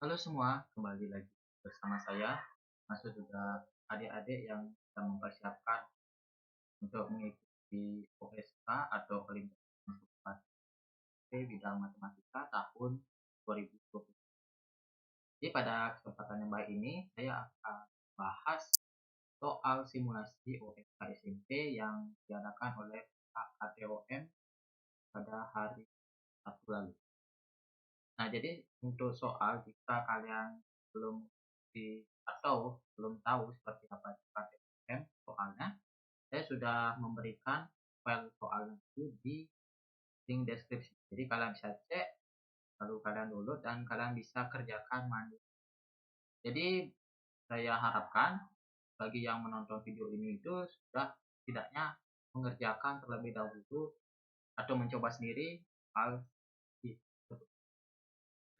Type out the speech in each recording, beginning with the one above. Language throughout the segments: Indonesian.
Halo semua, kembali lagi bersama saya, masuk juga adik-adik yang sedang mempersiapkan untuk mengikuti OSK atau Olimpiade Nasional bidang Matematika tahun 2020. Jadi pada kesempatan yang baik ini, saya akan bahas soal simulasi OSK SMP yang diadakan oleh KTOM pada hari Sabtu lalu. Nah, jadi untuk soal jika kalian belum atau belum tahu seperti apa KTM soalnya, saya sudah memberikan file soalnya itu di link deskripsi. Jadi kalian bisa cek, lalu kalian download dan kalian bisa kerjakan mandiri. Jadi saya harapkan bagi yang menonton video ini itu sudah tidaknya mengerjakan terlebih dahulu atau mencoba sendiri hal tersebut.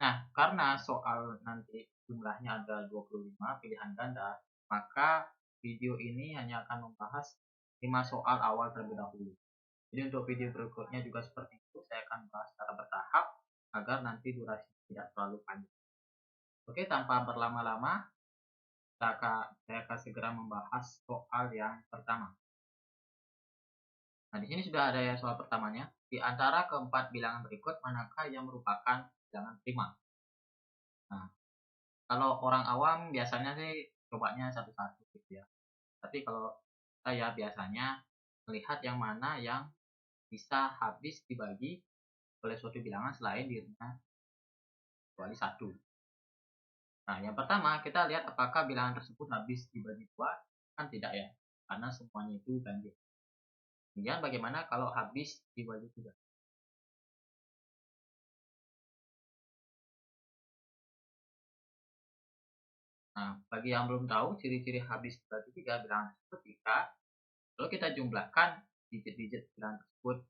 Nah, karena soal nanti jumlahnya ada 25 pilihan ganda, maka video ini hanya akan membahas 5 soal awal terlebih dahulu. Jadi untuk video berikutnya juga seperti itu, saya akan bahas secara bertahap agar nanti durasi tidak terlalu panjang. Oke, tanpa berlama-lama, saya akan segera membahas soal yang pertama. Nah, di sini sudah ada ya soal pertamanya. Di antara keempat bilangan berikut, manakah yang merupakan bilangan prima? Nah, kalau orang awam biasanya sih cobanya satu-satu gitu ya. Tapi kalau saya biasanya melihat yang mana yang bisa habis dibagi oleh suatu bilangan selain dirinya kecuali satu. Nah, yang pertama kita lihat apakah bilangan tersebut habis dibagi dua, kan tidak ya, karena semuanya itu ganjil. Kemudian bagaimana kalau habis dibagi tiga? Nah, bagi yang belum tahu ciri-ciri habis dibagi tiga bilangan tersebut, jika kalau kita jumlahkan digit-digit bilangan tersebut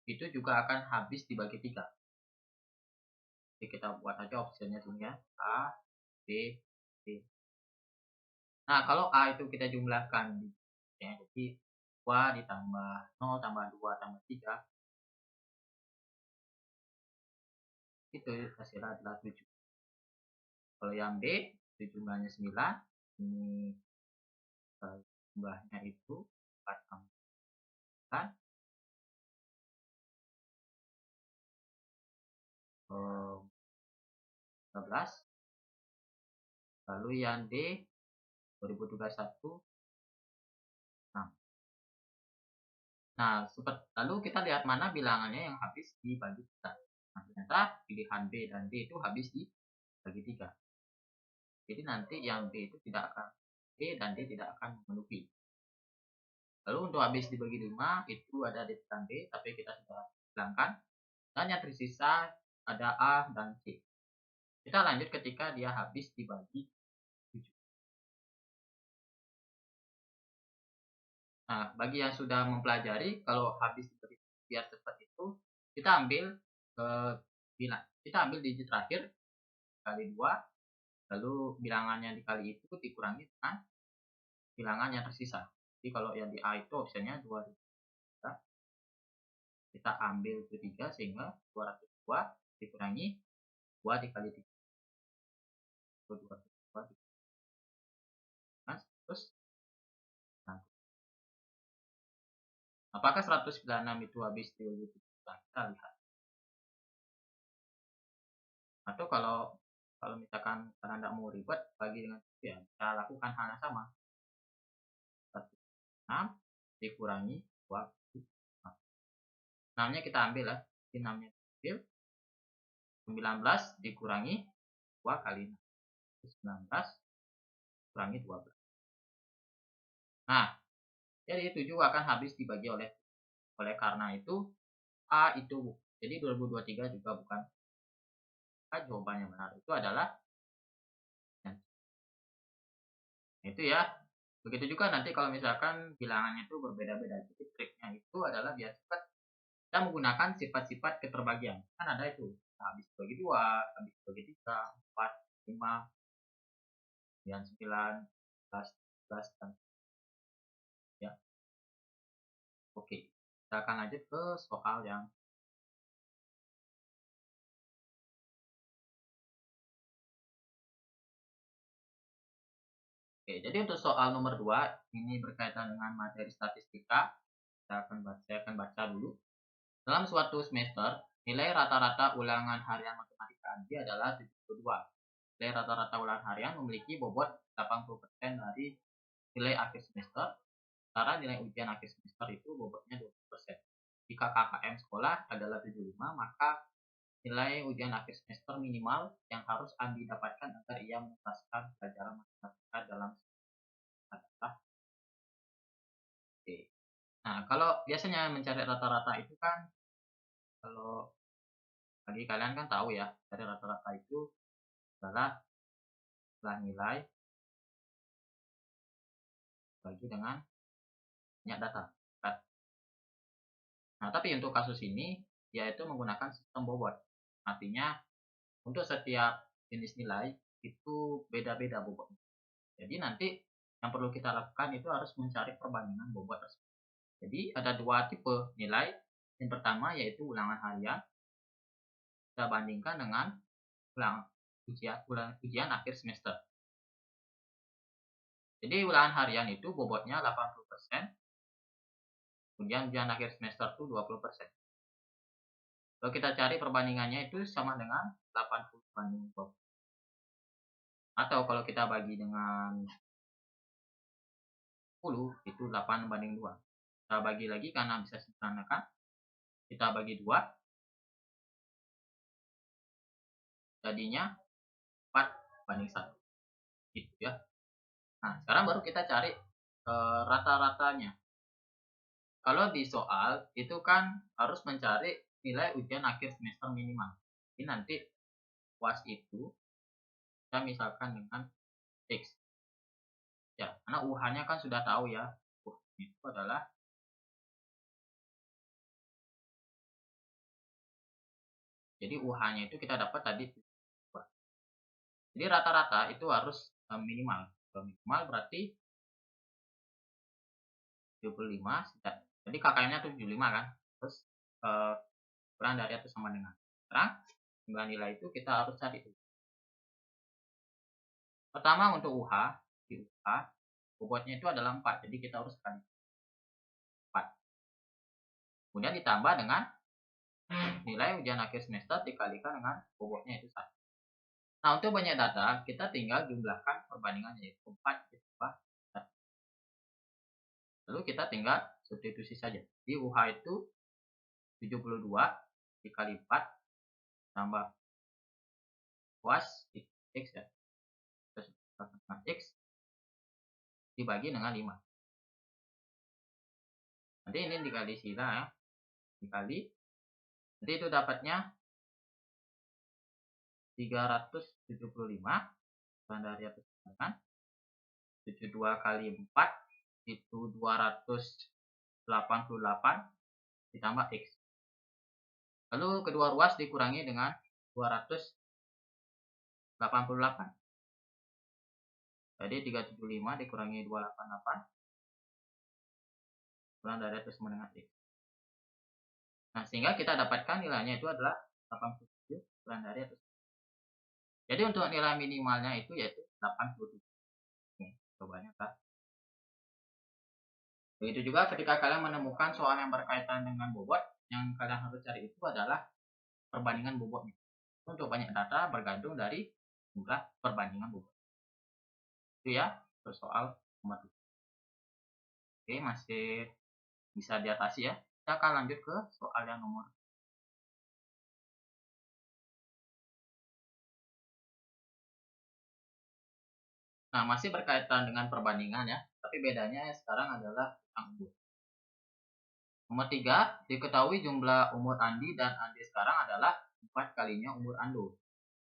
itu juga akan habis dibagi tiga. Jadi kita buat aja opsinya sini ya, A, B, C. Nah, kalau A itu kita jumlahkan ya, jadi 2 ditambah 0 tambah 2 tambah 3 itu hasilnya adalah 7. Kalau yang B itu jumlahnya 9, ini jumlahnya itu 4 tambah 9, 12. Lalu yang D 2021 6. Nah, lalu kita lihat mana bilangannya yang habis dibagi 3. Nah, ternyata pilihan B dan D itu habis dibagi 3. Jadi nanti yang B itu tidak akan, B dan D tidak akan memenuhi. Lalu untuk habis dibagi 5 itu ada di pilihan B, tapi kita sudah hilangkan. Dan yang tersisa ada A dan C. Kita lanjut ketika dia habis dibagi 7. Nah, bagi yang sudah mempelajari, kalau habis dibagi biar cepat itu, kita ambil kita ambil digit terakhir kali 2, lalu bilangannya dikali itu dikurangi dengan bilangan yang tersisa. Jadi kalau yang di A itu opsinya 2, kita ambil ketiga sehingga 202 dikurangi 2 dikali 3, 202 terus nah, apakah 196 itu habis dibagi 3? Kita lihat. Atau kalau misalkan kalian tidak mau ribet bagi dengan ya kita lakukan hal yang sama, 106 dikurangi 2. 6 nya kita ambil ya, 6 nya ambil, 19 dikurangi 2 kali 6, 19 kurangi 12. Nah, jadi 7 akan habis dibagi oleh karena itu A itu, jadi 2023 juga bukan. Jawaban yang benar itu adalah itu ya. Begitu juga nanti kalau misalkan bilangannya itu berbeda-beda. Jadi triknya itu adalah biar cepat kita menggunakan sifat-sifat keterbagian. Kan ada itu, habis bagi 2, habis bagi 3, 4, 5, 9, 11, 11 dan ya. Oke, kita akan lanjut ke soal yang Oke, jadi untuk soal nomor 2 ini berkaitan dengan materi statistika. Saya akan baca dulu. Dalam suatu semester, nilai rata-rata ulangan harian matematika Andi adalah 72. Nilai rata-rata ulangan harian memiliki bobot 80% dari nilai akhir semester, sementara nilai ujian akhir semester itu bobotnya 20%. Jika KKM sekolah adalah 75, maka nilai ujian akhir semester minimal yang harus Andi dapatkan agar ia menuntaskan pelajaran matematika dalam semester adalah. Oke. Nah, kalau biasanya mencari rata-rata itu kan, kalau bagi kalian kan tahu ya, dari rata-rata itu adalah nilai bagi dengan banyak data, kan? Nah, tapi untuk kasus ini, yaitu menggunakan sistem bobot. Artinya, untuk setiap jenis nilai, itu beda-beda bobotnya. Jadi nanti yang perlu kita lakukan itu harus mencari perbandingan bobot tersebut. Jadi ada dua tipe nilai. Yang pertama yaitu ulangan harian. Kita bandingkan dengan ujian akhir semester. Jadi ulangan harian itu bobotnya 80%, kemudian ujian akhir semester itu 20%. Kalau kita cari perbandingannya itu sama dengan 80 banding 20. Atau kalau kita bagi dengan 10, itu 8 banding 2. Kita bagi lagi karena bisa sederhanakan. Kita bagi 2, jadinya 4 banding 1. Gitu ya. Nah, sekarang baru kita cari rata-ratanya. Kalau di soal itu kan harus mencari nilai ujian akhir semester minimal. Jadi nanti UAS itu kita misalkan dengan X. Ya, karena UH-nya kan sudah tahu ya. Itu adalah, jadi UH-nya itu kita dapat tadi. Jadi rata-rata itu harus minimal. Minimal berarti 75. Jadi KKM-nya 75 kan. Terus kurang dari atau sama dengan. Sekarang jumlah nilai itu kita harus cari. Pertama untuk UH, di UH bobotnya itu adalah 4, jadi kita harus kali 4. Kemudian ditambah dengan nilai ujian akhir semester dikalikan dengan bobotnya itu 1. Nah, untuk banyak data, kita tinggal jumlahkan perbandingannya, yaitu 4 ditambah 1. Lalu kita tinggal substitusi saja. Di UH itu 72 dikali 4 tambah UAS X ya. Dengan X dibagi dengan 5. Nanti ini dikali sila ya. Dikali. Nanti itu dapatnya 375 dari atas kan 72 kali 4 itu 288 ditambah X. Lalu kedua ruas dikurangi dengan 288. Jadi 375 dikurangi 288 kurang dari atas sama dengan X. Nah, sehingga kita dapatkan nilainya itu adalah 87 kurang dari atas. Jadi untuk nilai minimalnya itu yaitu 87. Oke, cobanya kan. Begitu juga ketika kalian menemukan soal yang berkaitan dengan bobot, yang kalian harus cari itu adalah perbandingan bobotnya. Untuk banyak data bergantung dari jumlah perbandingan bobot. Itu ya, soal nomor 2. Oke, masih bisa diatasi ya. Kita akan lanjut ke soal yang nomor. Nah, masih berkaitan dengan perbandingan ya, tapi bedanya sekarang adalah umur. Nomor 3, diketahui jumlah umur Andi dan Andi sekarang adalah 4 kalinya umur Ando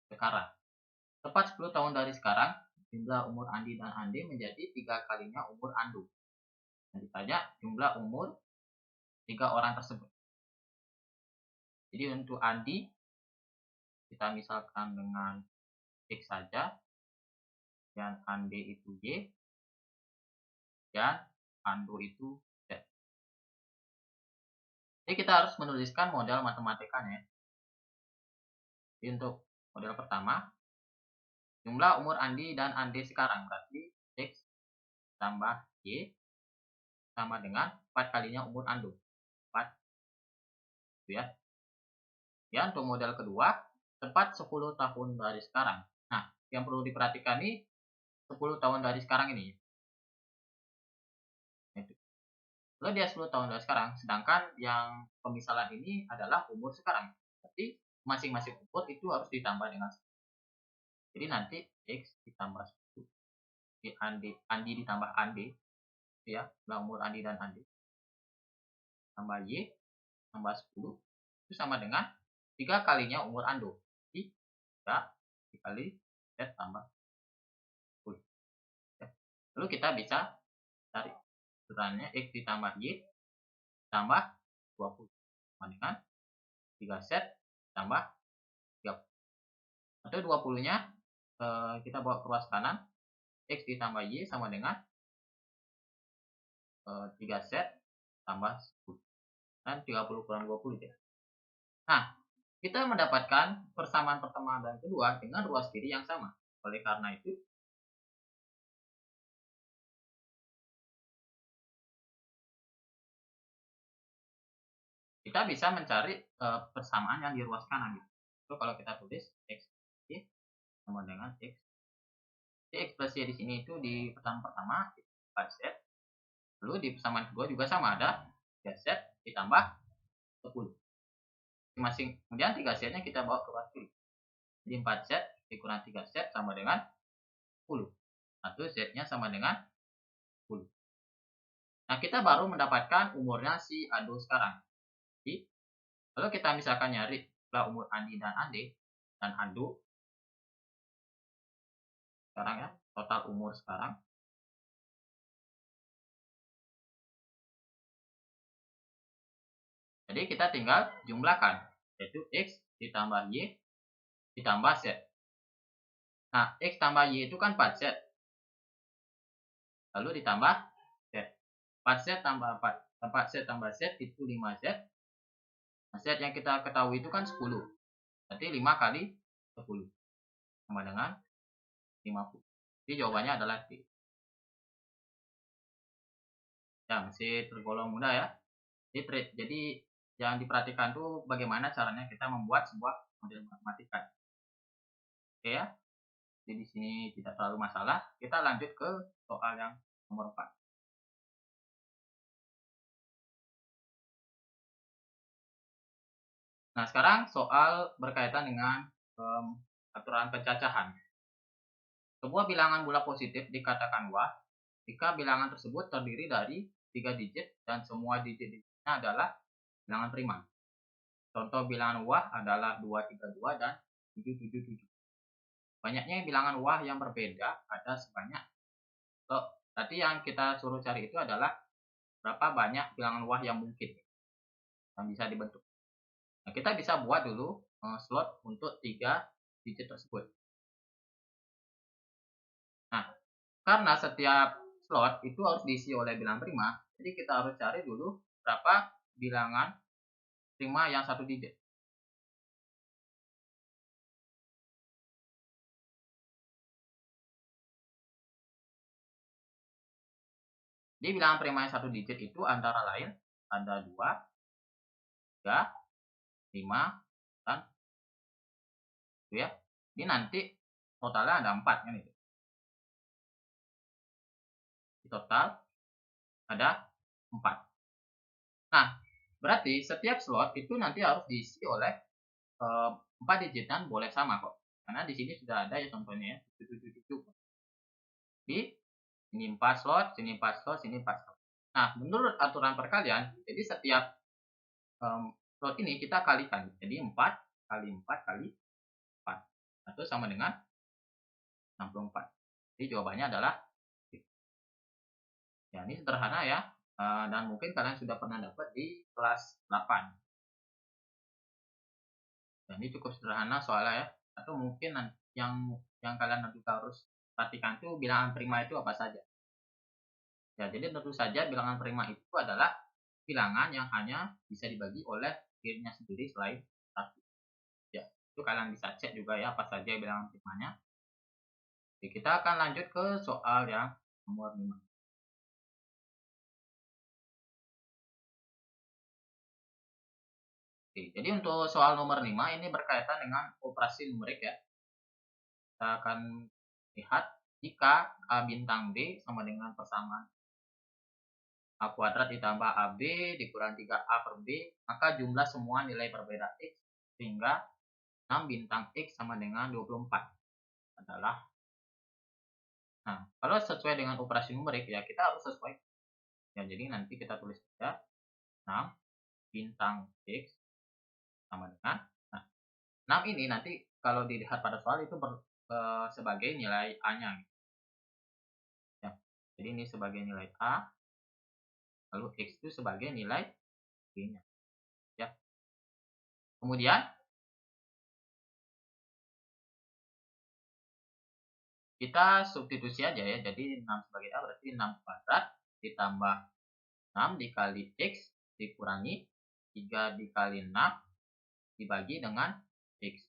sekarang. Tepat 10 tahun dari sekarang, jumlah umur Andi dan Andi menjadi 3 kalinya umur Ando. Dan ditanya jumlah umur 3 orang tersebut. Jadi untuk Andi, kita misalkan dengan X saja, dan Andi itu Y, dan Ando itu Z. Jadi kita harus menuliskan model matematikanya. Jadi untuk model pertama, jumlah umur Andi dan Andi sekarang berarti X tambah Y sama dengan 4 kalinya umur Ando. 4, gitu ya. Ya, untuk model kedua, tepat 10 tahun dari sekarang. Nah, yang perlu diperhatikan nih, 10 tahun dari sekarang ini. Itu. Kalau dia 10 tahun dari sekarang, sedangkan yang pemisalan ini adalah umur sekarang. Berarti masing-masing umur itu harus ditambah dengan 10. Jadi nanti X ditambah 10. Andi ditambah Ande, ya, umur Andi dan Andi. Tambah Y, tambah 10. Itu sama dengan 3 kalinya umur Ando. Jadi 3 dikali Z tambah 10. Ya. Lalu kita bisa cari ukurannya X ditambah Y tambah 20 sama dengan 3 set tambah 30. Atau 20-nya kita bawa ke ruas kanan, X ditambah Y sama dengan 3 set tambah 10. Dan 30 kurang 20 ya. Nah, kita mendapatkan persamaan pertama dan kedua dengan ruas kiri yang sama. Oleh karena itu, kita bisa mencari persamaan yang di ruas kanan. Gitu. So, kalau kita tulis X Y sama dengan X. Jadi ekspresi di sini itu di persamaan pertama 4 set. Lalu di persamaan kedua juga sama, ada 3 set ditambah 10. Masing kemudian 3 setnya kita bawa ke ruas kiri. Jadi 4 set dikurang 3 set sama dengan 10. Satu setnya sama dengan 10. Nah, kita baru mendapatkan umurnya si Ando sekarang. Jadi, kalau kita misalkan nyari umur Andi dan Ande dan Ando sekarang ya, total umur sekarang. Jadi kita tinggal jumlahkan, yaitu X ditambah Y ditambah Z. Nah, X tambah Y itu kan 4 Z. Lalu ditambah Z. 4 Z tambah 4 Z tambah Z itu 5 Z. Nah, Z yang kita ketahui itu kan 10. Berarti 5 kali 10 sama dengan 50. Jadi jawabannya adalah D. Ya, masih tergolong mudah ya. Jadi yang diperhatikan tuh bagaimana caranya kita membuat sebuah model matematika. Oke ya. Jadi di sini tidak terlalu masalah. Kita lanjut ke soal yang nomor 4. Nah, sekarang soal berkaitan dengan aturan pencacahan. Sebuah bilangan bulat positif dikatakan wah jika bilangan tersebut terdiri dari 3 digit dan semua digit-digitnya adalah bilangan prima. Contoh bilangan wah adalah 232 dan 777. Banyaknya bilangan wah yang berbeda ada sebanyak. Tadi yang kita suruh cari itu adalah berapa banyak bilangan wah yang mungkin yang bisa dibentuk. Nah, kita bisa buat dulu slot untuk 3 digit tersebut. Nah, karena setiap slot itu harus diisi oleh bilangan prima, jadi kita harus cari dulu berapa bilangan prima yang 1 digit. Jadi bilangan prima yang 1 digit itu antara lain ada 2, 3, 5, dan itu ya. Ini nanti totalnya ada 4 kan itu. Di total ada 4. Nah, berarti setiap slot itu nanti harus diisi oleh 4 digit dan boleh sama kok. Karena di sini sudah ada ya contohnya ya, 777. Jadi ini 4 slot, sini 4 slot, sini 4 slot. Nah, menurut aturan perkalian, jadi setiap slot ini kita kalikan. Jadi 4 kali 4 kali 4. Atau sama dengan 64. Jadi jawabannya adalah ya ini sederhana ya. Dan mungkin kalian sudah pernah dapat di kelas 8. Dan ini cukup sederhana soalnya ya. Atau mungkin yang kalian nanti harus perhatikan itu bilangan prima itu apa saja. Ya, jadi tentu saja bilangan prima itu adalah bilangan yang hanya bisa dibagi oleh dirinya sendiri selain satu. Ya, itu kalian bisa cek juga ya apa saja bilangan primanya. Oke, kita akan lanjut ke soal yang nomor 5. Oke, jadi untuk soal nomor 5 ini berkaitan dengan operasi numerik ya. Kita akan lihat jika A bintang B sama dengan persamaan A kuadrat ditambah AB dikurang 3A per B, maka jumlah semua nilai perbeda X sehingga 6 bintang X sama dengan 24 adalah. Nah, kalau sesuai dengan operasi numerik ya kita harus sesuai. Ya, jadi nanti kita tulis saja 6 bintang X sama dengan, nah, 6 ini nanti kalau dilihat pada soal itu sebagai nilai A-nya. Ya. Jadi ini sebagai nilai A, lalu X itu sebagai nilai B-nya. Ya. Kemudian kita substitusi aja ya. Jadi 6 sebagai A berarti 6 kuadrat ditambah 6 dikali X dikurangi 3 dikali 6 dibagi dengan X.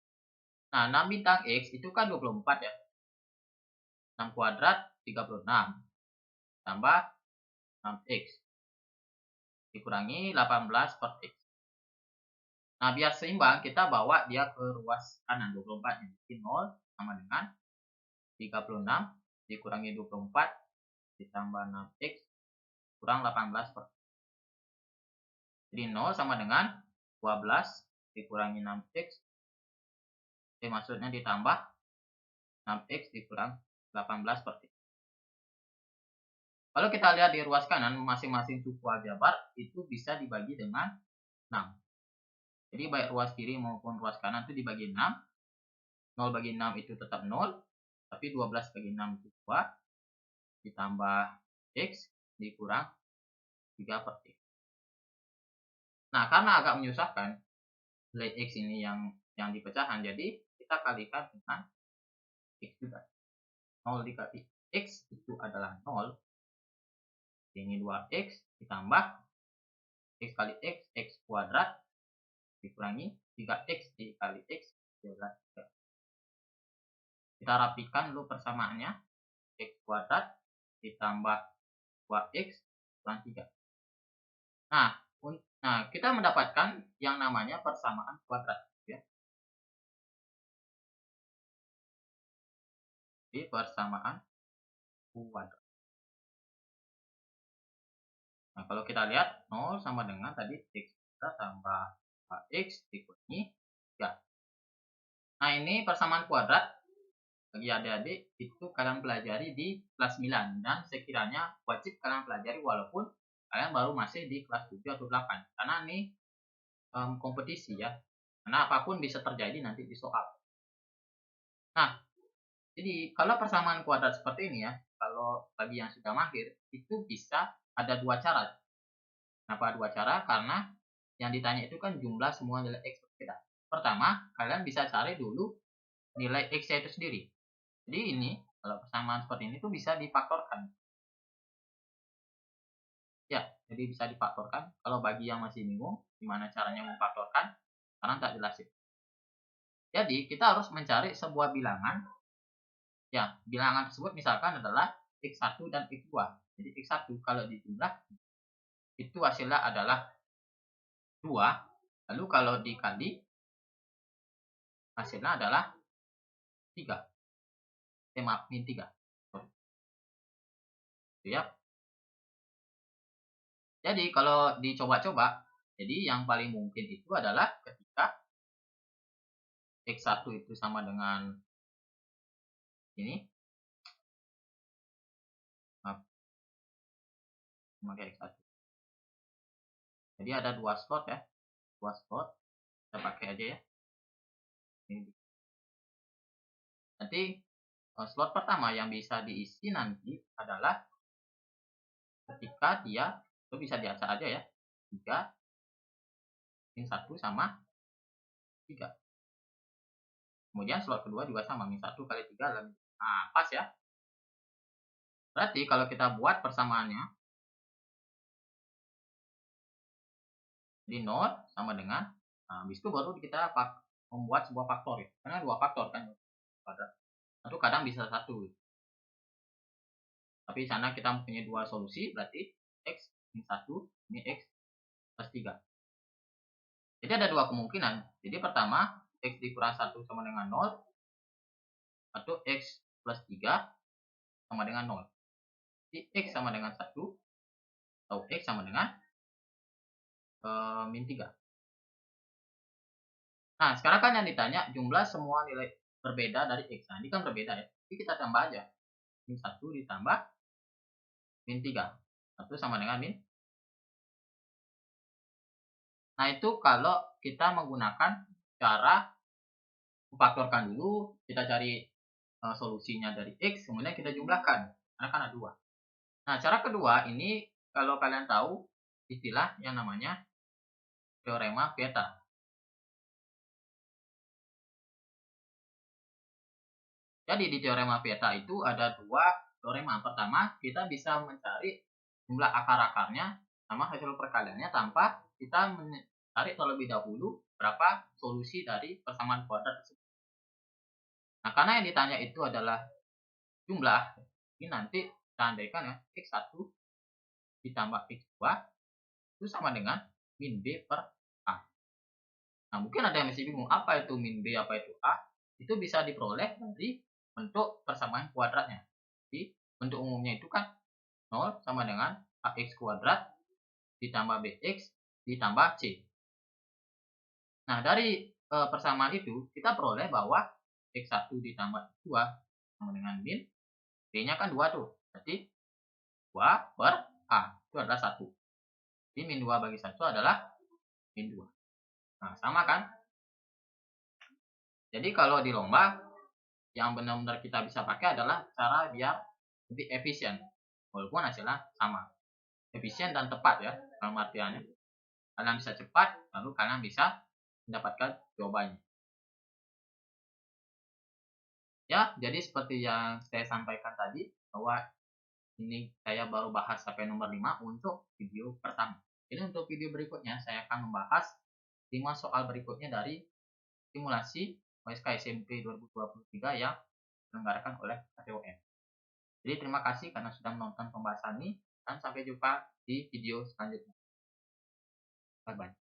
Nah, 6 bintang X itu kan 24 ya. 6 kuadrat 36 tambah 6X dikurangi 18 per X. Nah, biar seimbang kita bawa dia ke ruas kanan 24. Jadi 0 sama dengan 36 dikurangi 24 ditambah 6X kurang 18 per. Jadi 0 sama dengan 12 dikurangi 6X. Maksudnya ditambah 6X dikurang 18 per X. Kalau kita lihat di ruas kanan, masing-masing suku aljabar itu bisa dibagi dengan 6. Jadi baik ruas kiri maupun ruas kanan itu dibagi 6. 0 bagi 6 itu tetap 0. Tapi 12 bagi 6 itu 2. Ditambah X dikurang 3 per X. Nah, karena agak menyusahkan nilai X ini yang dipecahkan, jadi kita kalikan dengan X juga. 0 dikali X itu adalah 0. Ini 2X ditambah X kali X, X kuadrat dikurangi 3X dikali X. Kita rapikan dulu persamaannya. X kuadrat ditambah 2X kurang 3. Nah, kita mendapatkan yang namanya persamaan kuadrat. Ya. Jadi persamaan kuadrat. Nah, kalau kita lihat 0 sama dengan tadi X kuadrat tambah 2X dikurangi 3. Nah, ini persamaan kuadrat bagi adik-adik itu kalian pelajari di kelas 9 dan sekiranya wajib kalian pelajari walaupun kalian baru masih di kelas 7 atau 8 karena ini kompetisi ya, karena apapun bisa terjadi nanti di soal. Nah, jadi kalau persamaan kuadrat seperti ini ya, kalau bagi yang sudah mahir itu bisa ada dua cara. Kenapa dua cara? Karena yang ditanya itu kan jumlah semua nilai X berbeda. Pertama, kalian bisa cari dulu nilai X-nya itu sendiri. Jadi ini, kalau persamaan seperti ini tuh bisa difaktorkan. Ya, jadi bisa difaktorkan. Kalau bagi yang masih bingung, gimana caranya memfaktorkan, karena tak jelasin. Jadi, kita harus mencari sebuah bilangan. Ya, bilangan tersebut misalkan adalah X1 dan X2. Jadi, X1 kalau dijumlah, itu hasilnya adalah 2. Lalu kalau dikali, hasilnya adalah 3. Maaf, min 3. Ya. Jadi kalau dicoba-coba, jadi yang paling mungkin itu adalah ketika X1 itu sama dengan ini. Maaf, memakai X1. Jadi ada dua slot ya. Dua slot. Kita pakai aja ya. Ini. Nanti slot pertama yang bisa diisi nanti adalah ketika dia, itu bisa diacak aja ya, 3 min 1 sama 3. Kemudian slot kedua juga sama, min 1 kali 3 adalah, nah pas ya. Berarti kalau kita buat persamaannya, jadi 0 sama dengan, nah habis itu baru kita membuat sebuah faktor ya, karena dua faktor kan, satu kadang bisa satu. Tapi di sana kita mempunyai dua solusi, berarti X min 1, ini X plus 3. Jadi ada dua kemungkinan. Jadi pertama, X dikurang 1 sama dengan 0, atau X plus 3 sama dengan 0. Jadi X sama dengan 1, atau X sama dengan min 3. Nah, sekarang kan yang ditanya jumlah semua nilai berbeda dari X. Nah, ini kan berbeda ya. Jadi kita tambah aja. Min 1 ditambah min 3. 1 sama dengan min. Nah, itu kalau kita menggunakan cara memfaktorkan dulu, kita cari solusinya dari X, kemudian kita jumlahkan. Karena kan ada 2. Nah, cara kedua ini kalau kalian tahu istilah yang namanya teorema Vieta. Jadi di teorema Vieta itu ada 2 teorema. Pertama, kita bisa mencari jumlah akar-akarnya sama hasil perkaliannya tanpa kita mencari terlebih dahulu berapa solusi dari persamaan kuadrat tersebut. Nah, karena yang ditanya itu adalah jumlah, ini nanti kita andaikan ya, X1 ditambah X2 itu sama dengan min B per A. Nah, mungkin ada yang masih bingung, apa itu min B, apa itu A? Itu bisa diperoleh dari bentuk persamaan kuadratnya. Jadi, bentuk umumnya itu kan 0 sama dengan AX kuadrat ditambah BX ditambah C. Nah, dari persamaan itu, kita peroleh bahwa X1 ditambah X2 sama dengan min, B-nya kan 2 tuh. Berarti 2 per A, itu adalah 1. Jadi, min 2 bagi 1 adalah min 2. Nah, sama kan? Jadi, kalau di lomba, yang benar-benar kita bisa pakai adalah cara biar lebih efisien. Walaupun hasilnya sama. Efisien dan tepat ya, dalam artiannya. Kalian bisa cepat, lalu kalian bisa mendapatkan jawabannya. Ya, jadi seperti yang saya sampaikan tadi, bahwa ini saya baru bahas sampai nomor 5 untuk video pertama. Jadi untuk video berikutnya, saya akan membahas 5 soal berikutnya dari simulasi OSK SMP 2023 yang diselenggarakan oleh KTOM. Jadi terima kasih karena sudah menonton pembahasan ini, dan sampai jumpa di video selanjutnya. Bye-bye.